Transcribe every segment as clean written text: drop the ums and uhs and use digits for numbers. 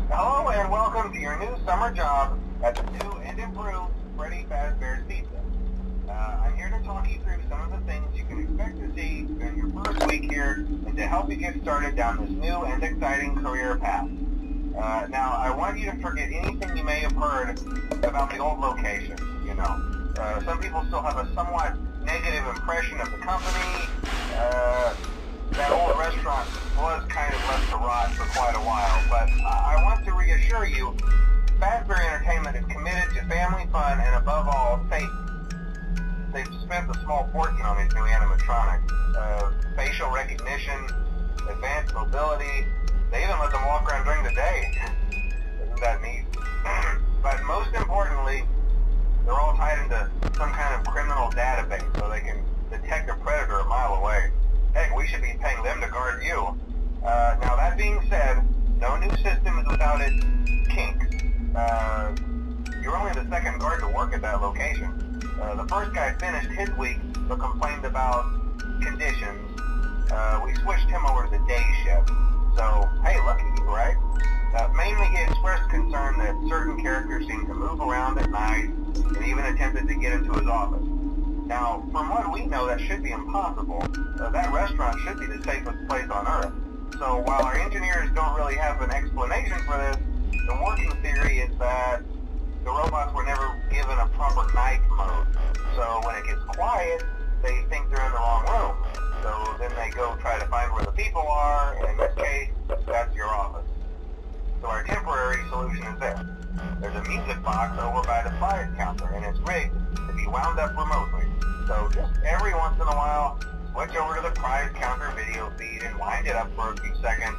Hello and welcome to your new summer job at the new and improved Freddy Fazbear's Pizza. I'm here to talk you through some of the things you can expect to see during your first week here and to help you get started down this new and exciting career path. Now, I want you to forget anything you may have heard about the old location, you know. Some people still have a somewhat negative impression of the company. That old restaurant was kind of left to rot for quite a while, but I want to reassure you, Fazbear Entertainment is committed to family fun and above all, safety. They've spent a small fortune on these new animatronics. Facial recognition, advanced mobility, they even let them walk around during the day. Isn't that neat? But most importantly, they're all tied into some kind of criminal database so they can detect a predator a mile away. Heck, we should be paying them to guard you. Now that being said, no new system is without its kinks. You're only the second guard to work at that location. The first guy finished his week but complained about conditions. We switched him over to the day shift. So, hey, lucky you, right? Mainly he expressed concern that certain characters seemed to move around at night and even attempted to get into his office. Now, from what we know, that should be impossible. That restaurant should be the safest place on Earth. So while our engineers don't really have an explanation for this, the working theory is that the robots were never given a proper night mode. So when it gets quiet, they think they're in the wrong room. So then they go try to find where the people are, and in this case, that's your office. So our temporary solution is this. There's a music box over by the prize counter, and it's rigged to be wound up remotely. So just every once in a while, switch over to the prize counter video feed and wind it up for a few seconds.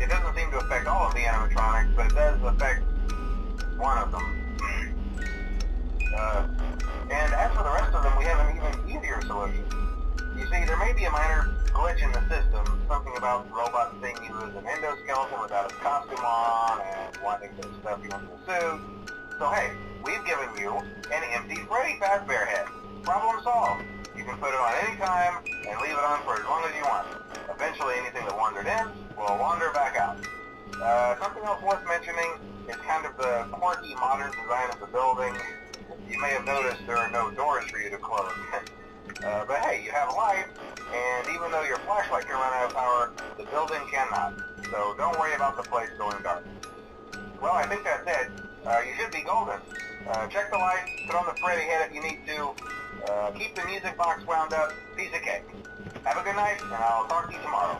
It doesn't seem to affect all of the animatronics, but it does affect one of them. And as for the rest of them, we have an even easier solution. You see, there may be a minor glitch in the system, something about robots seeing you as an endoskeleton without a costume on and wanting to stuff you into a suit. So hey, we've given you an empty Freddy Fazbear head. Problem solved. You can put it on any time and leave it on for as long as you want. Eventually anything that wandered in will wander back out. Something else worth mentioning is kind of the quirky modern design of the building. You may have noticed there are no doors for you to close. But hey, you have a light, and even though your flashlight can run out of power, the building cannot. So don't worry about the place going dark. Well, I think that's it. You should be golden. Check the lights, put on the Freddy head if you need to. Keep the music box wound up. Piece of cake. Have a good night, and I'll talk to you tomorrow.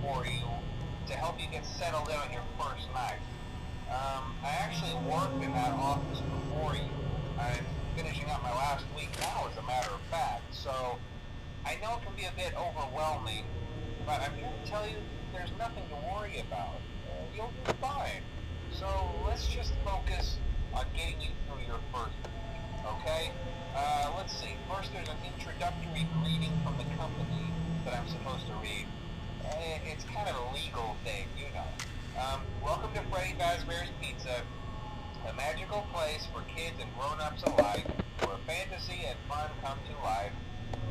For you to help you get settled in on your first night. I actually worked in that office before you. I'm finishing up my last week now, as a matter of fact, so I know it can be a bit overwhelming, but I'm here to tell you there's nothing to worry about. You'll be fine. So let's just focus on getting you through your first week, okay? Let's see. First, there's an introductory greeting from the company that I'm supposed to read. It's kind of a legal thing, you know. Welcome to Freddy Fazbear's Pizza, a magical place for kids and grown-ups alike, where fantasy and fun come to life.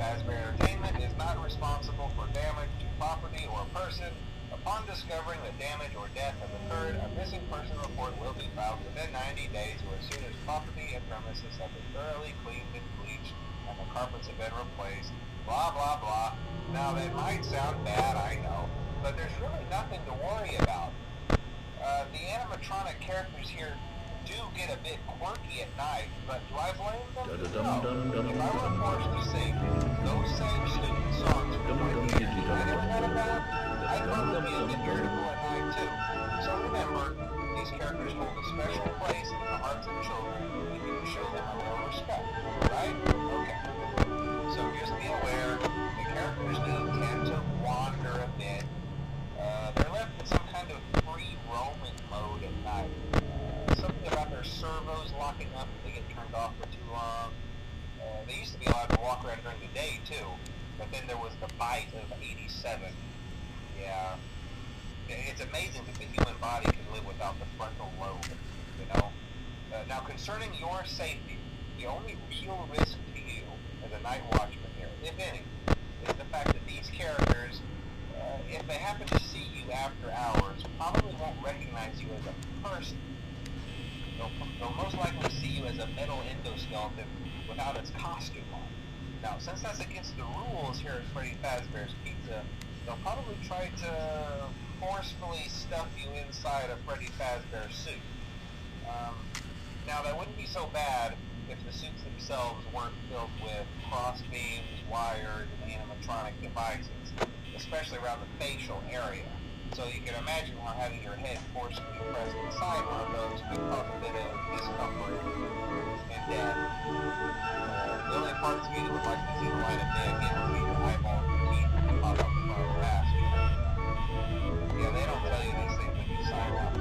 Fazbear Entertainment is not responsible for damage to property or person. Upon discovering that damage or death has occurred, a missing person report will be filed within 90 days or as soon as property and premises have been thoroughly cleaned and bleached and the carpets have been replaced. Blah, blah, blah. Now, that might sound bad, I know, but there's really nothing to worry about. The animatronic characters here do get a bit quirky at night, but do I blame them? No. If I were forced to sing those same stupid songs for 20 years and I never got a bath, I'd probably be a bit irritable at night, too. So remember, these characters hold a special place in the hearts of children, and you can show them a little respect, right? Okay. So just be aware, the characters do tend to wander a bit. They're left in some kind of free roaming mode at night. Something about their servos locking up if they get turned off for too long. They used to be allowed to walk around during the day too, but then there was the bite of 87. Yeah. It's amazing that the human body can live without the frontal lobe, you know? Now concerning your safety, the only real risk to you as a night watchman here, if any, is the fact that these characters, if they happen to see you after hours, probably won't recognize you as a person. They'll most likely see you as a metal endoskeleton without its costume on. Now, since that's against the rules here at Freddy Fazbear's Pizza, they'll probably try to forcefully stuff you inside a Freddy Fazbear suit. Now, that wouldn't be so bad if the suits themselves weren't filled with cross beams, wires, and animatronic devices, especially around the facial area. So you can imagine how having your head forcibly pressed inside one of those could cause a bit of discomfort and death. The only parts of you that would like to see the light of day again would be your eyeballs and teeth that pop up in front of the mask. Yeah, they don't tell you these things when you sign up.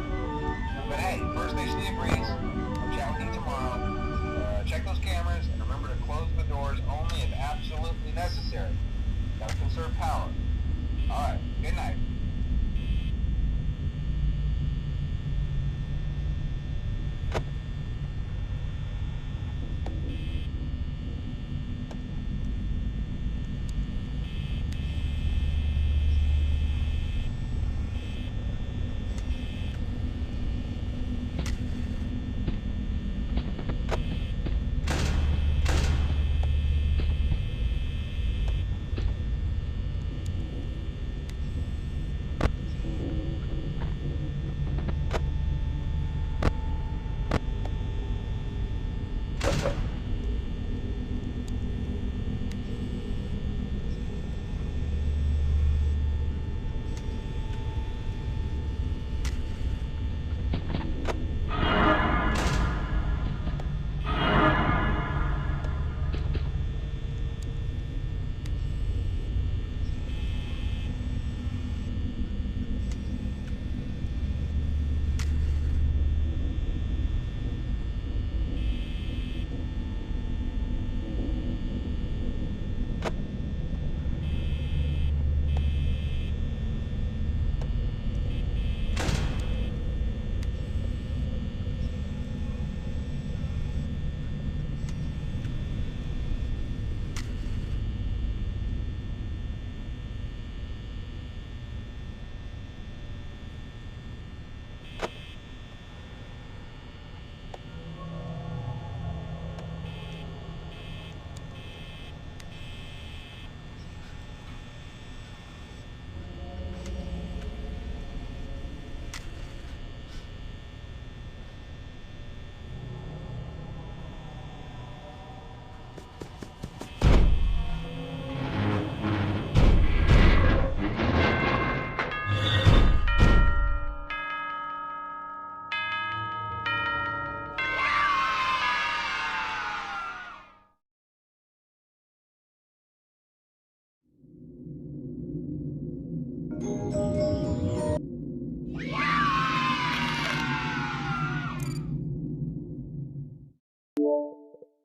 But hey, First Nation agrees. I'll chat with you tomorrow. Check those cameras and remember to close the doors only if absolutely necessary. Gotta conserve power. Alright, good night.